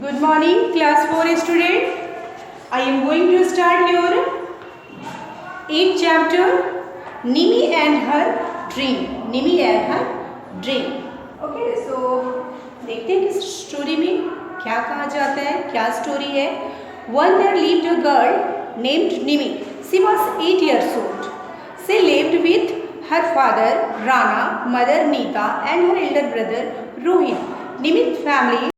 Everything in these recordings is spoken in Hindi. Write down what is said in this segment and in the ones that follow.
Good morning, class 4 student. I am going to start your 8th chapter, Nimi and her dream. Nimi and her dream. Okay, so देखते हैं कि स्टोरी में क्या कहा जाता है, क्या स्टोरी है. One there lived a girl named Nimi. She was 8 years old. She lived with her father Rana, mother Nita, and her elder brother Rohit. Nimi's family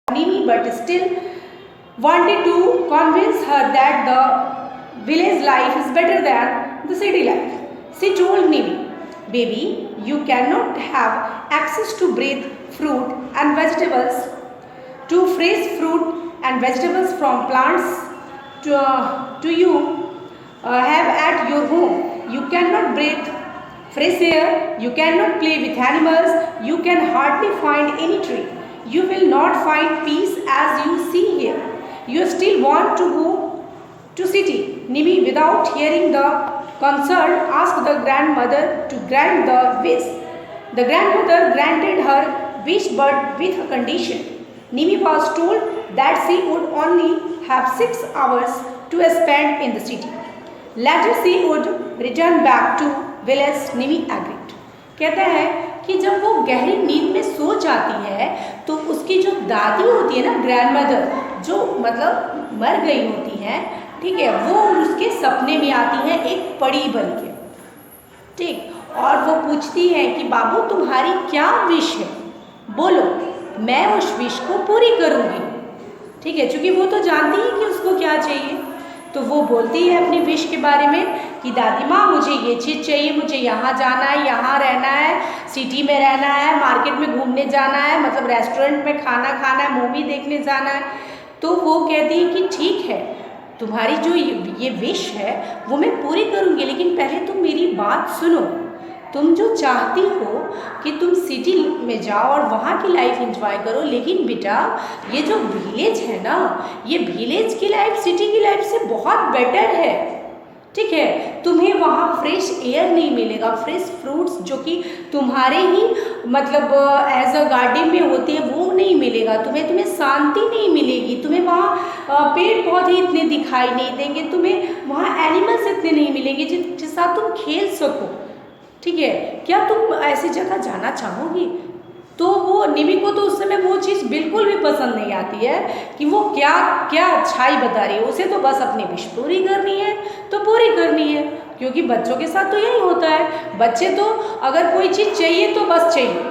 Nimi, but still wanted to convince her that the village life is better than the city life. She told Nimi, "Baby, you cannot have access to breathe fruit and vegetables, to fresh fruit and vegetables from plants to you have at your home. You cannot breathe fresh air, you cannot play with animals, you can hardly find any tree. You will not find peace as you see here. You still want to go to city. Nimi, without hearing the concern, asked the grandmother to grant the wish. The grandmother granted her wish, but with a condition. Nimi was told that she would only have 6 hours to spend in the city. Later she would return back to village. Nimi agreed. कहता है कि जब वो गहरी नींद में सो जाती है तो उसकी जो दादी होती है ना, ग्रैंडमदर, जो मतलब मर गई होती हैं, ठीक है, वो उसके सपने में आती है एक परी बन के, ठीक, और वो पूछती है कि बाबू तुम्हारी क्या विश है, बोलो, मैं उस विश को पूरी करूँगी, ठीक है, क्योंकि वो तो जानती है कि उसको क्या चाहिए। तो वो बोलती है अपनी विश के बारे में कि दादी माँ मुझे ये चीज़ चाहिए, मुझे यहाँ जाना है, यहाँ रहना है, सिटी में रहना है, मार्केट में घूमने जाना है, मतलब रेस्टोरेंट में खाना खाना है, मूवी देखने जाना है। तो वो कहती है कि ठीक है, तुम्हारी जो ये विश है वो मैं पूरी करूँगी, लेकिन पहले तुम मेरी बात सुनो। तुम जो चाहती हो कि तुम सिटी में जाओ और वहाँ की लाइफ एंजॉय करो, लेकिन बेटा ये जो विलेज है ना, ये विलेज की लाइफ सिटी की लाइफ से बहुत बेटर है, ठीक है। तुम्हें वहाँ फ्रेश एयर नहीं मिलेगा, फ्रेश फ्रूट्स जो कि तुम्हारे ही मतलब एज अ गार्डन में होते हैं वो नहीं मिलेगा, तुम्हें शांति नहीं मिलेगी, तुम्हें वहाँ पेड़ पौधे इतने दिखाई नहीं देंगे, तुम्हें वहाँ एनिमल्स इतने नहीं मिलेंगे जिसके साथ तुम खेल सको, ठीक है। क्या तुम ऐसी जगह जाना चाहोगी? तो वो निमी को तो उस समय वो चीज़ बिल्कुल भी पसंद नहीं आती है कि वो क्या क्या अच्छाई बता रही है, उसे तो बस अपनी विश पूरी करनी है तो पूरी करनी है, क्योंकि बच्चों के साथ तो यही होता है। बच्चे तो अगर कोई चीज़ चाहिए तो बस चाहिए,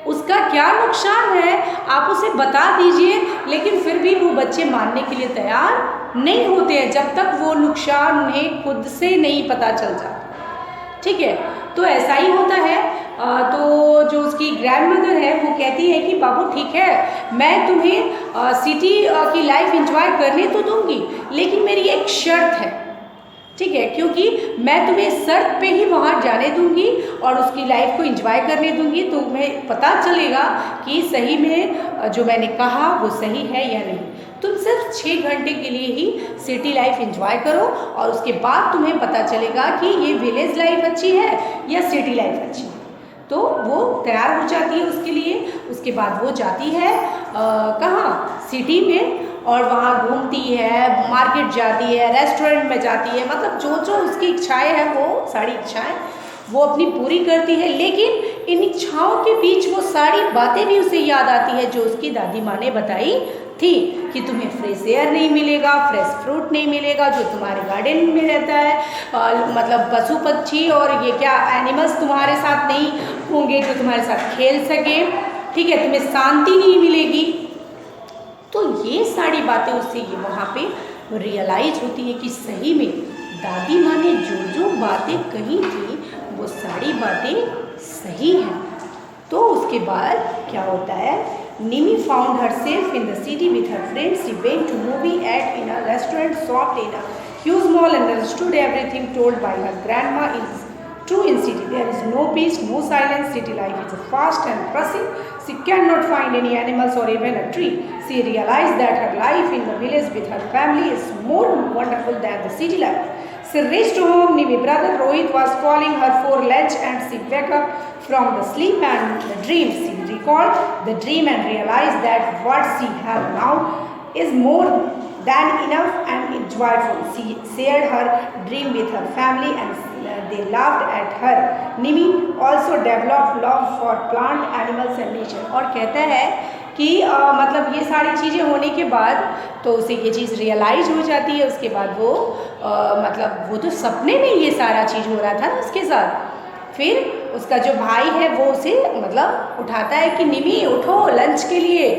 उसका क्या नुकसान है आप उसे बता दीजिए, लेकिन फिर भी वो बच्चे मानने के लिए तैयार नहीं होते हैं जब तक वो नुकसान उन्हें खुद से नहीं पता चल जाता, ठीक है। तो ऐसा ही होता है। तो जो उसकी ग्रैंडमदर है वो कहती है कि बाबू ठीक है, मैं तुम्हें सिटी की लाइफ एंजॉय करने तो दूंगी, लेकिन मेरी एक शर्त है, ठीक है, क्योंकि मैं तुम्हें शर्त पे ही वहाँ जाने दूंगी और उसकी लाइफ को एंजॉय करने दूंगी, तो तुम्हें पता चलेगा कि सही में जो मैंने कहा वो सही है या नहीं। तुम सिर्फ 6 घंटे के लिए ही सिटी लाइफ एंजॉय करो और उसके बाद तुम्हें पता चलेगा कि ये विलेज लाइफ अच्छी है या सिटी लाइफ अच्छी है। तो वो तैयार हो जाती है उसके लिए। उसके बाद वो जाती है कहाँ, सिटी में, और वहाँ घूमती है, मार्केट जाती है, रेस्टोरेंट में जाती है, मतलब जो जो उसकी इच्छाएं हैं वो सारी इच्छाएं वो अपनी पूरी करती है। लेकिन इन इच्छाओं के बीच वो सारी बातें भी उसे याद आती है जो उसकी दादी माँ ने बताई थी कि तुम्हें फ्रेश एयर नहीं मिलेगा, फ्रेश फ्रूट नहीं मिलेगा जो तुम्हारे गार्डन में रहता है, मतलब पशु पक्षी और ये क्या एनिमल्स तुम्हारे साथ नहीं होंगे जो तुम्हारे साथ खेल सके, ठीक है, तुम्हें शांति नहीं मिलेगी। तो ये सारी बातें उससे ये वहाँ पे रियलाइज होती है कि सही में दादी माँ ने जो जो बातें कही थी वो सारी बातें सही हैं। तो उसके बाद क्या होता है, Nimi found herself in the city with her friends. She went to movie at in a restaurant, shopped in a huge mall and understood everything told by her grandma is true in city. There is no peace, no silence. City life is fast and pressing. She cannot find any animals or even a tree. She realized that her life in the village with her family is more wonderful than the city life. She reached home. Nimi's brother Rohit was calling her for lunch and she woke up from the sleep and the dream. She recalled the dream and realized that what she had now is more than enough and joyful. She shared her dream with her family and they laughed at her. Nimi also developed love for plant, animals and nature. और कहता है कि मतलब ये सारी चीज़ें होने के बाद तो उसे ये चीज़ रियलाइज हो जाती है। उसके बाद वो मतलब वो तो सपने में ये सारा चीज़ हो रहा था ना उसके साथ। फिर उसका जो भाई है वो उसे मतलब उठाता है कि निमी उठो लंच के लिए,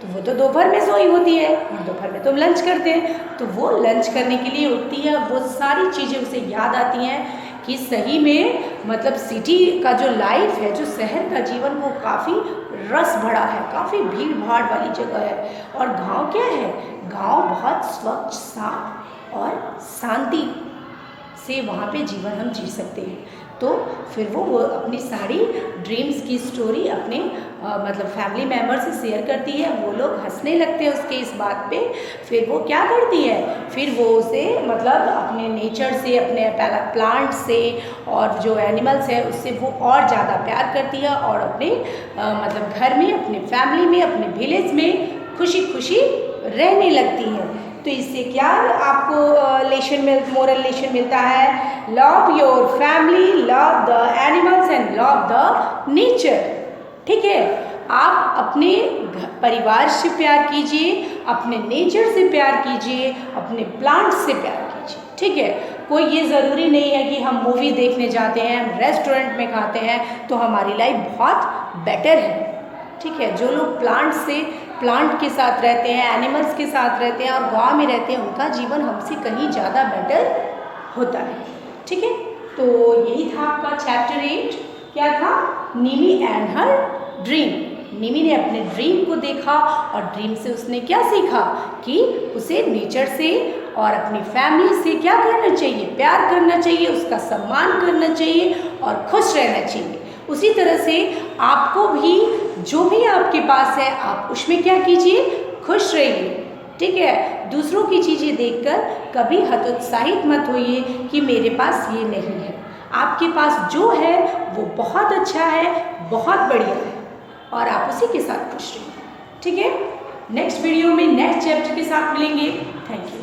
तो वो तो दोपहर में सोई होती है और दोपहर में तुम लंच करते हैं, तो वो लंच करने के लिए उठती है। वो सारी चीज़ें उसे याद आती हैं कि सही में मतलब सिटी का जो लाइफ है, जो शहर का जीवन, वो काफ़ी रस भरा है, काफ़ी भीड़ भाड़ वाली जगह है। और गांव क्या है, गांव बहुत स्वच्छ, साफ और शांति से वहाँ पे जीवन हम जी सकते हैं। तो फिर वो अपनी सारी ड्रीम्स की स्टोरी अपने मतलब फैमिली मेम्बर से शेयर करती है। वो लोग हंसने लगते हैं उसके इस बात पे। फिर वो क्या करती है, फिर वो उसे मतलब अपने नेचर से, अपने प्लांट से और जो एनिमल्स है उससे वो और ज़्यादा प्यार करती है और अपने मतलब घर में, अपने फैमिली में, अपने विलेज में खुशी खुशी रहने लगती है। तो इससे क्या आपको मोरल लेसन मिलता है, love your family, love the animals and love the nature. ठीक है, आप अपने परिवार से प्यार कीजिए, अपने नेचर से प्यार कीजिए, अपने प्लांट्स से प्यार कीजिए। ठीक है, कोई ये ज़रूरी नहीं है कि हम मूवी देखने जाते हैं, हम रेस्टोरेंट में खाते हैं तो हमारी लाइफ बहुत बेटर है। ठीक है, जो लोग प्लांट के साथ रहते हैं, एनिमल्स के साथ रहते हैं और गांव में रहते हैं, उनका जीवन हमसे कहीं ज़्यादा बेटर होता है। ठीक है, तो यही था आपका चैप्टर 8। क्या था, निमी एंड हर ड्रीम। निमी ने अपने ड्रीम को देखा और ड्रीम से उसने क्या सीखा कि उसे नेचर से और अपनी फैमिली से क्या करना चाहिए, प्यार करना चाहिए, उसका सम्मान करना चाहिए और खुश रहना चाहिए। उसी तरह से आपको भी जो भी आपके पास है आप उसमें क्या कीजिए, खुश रहिए। ठीक है, दूसरों की चीज़ें देखकर कभी हतोत्साहित मत होइए कि मेरे पास ये नहीं है। आपके पास जो है वो बहुत अच्छा है, बहुत बढ़िया है और आप उसी के साथ खुश रहिए। ठीक है, नेक्स्ट वीडियो में नेक्स्ट चैप्टर के साथ मिलेंगे। Thank you.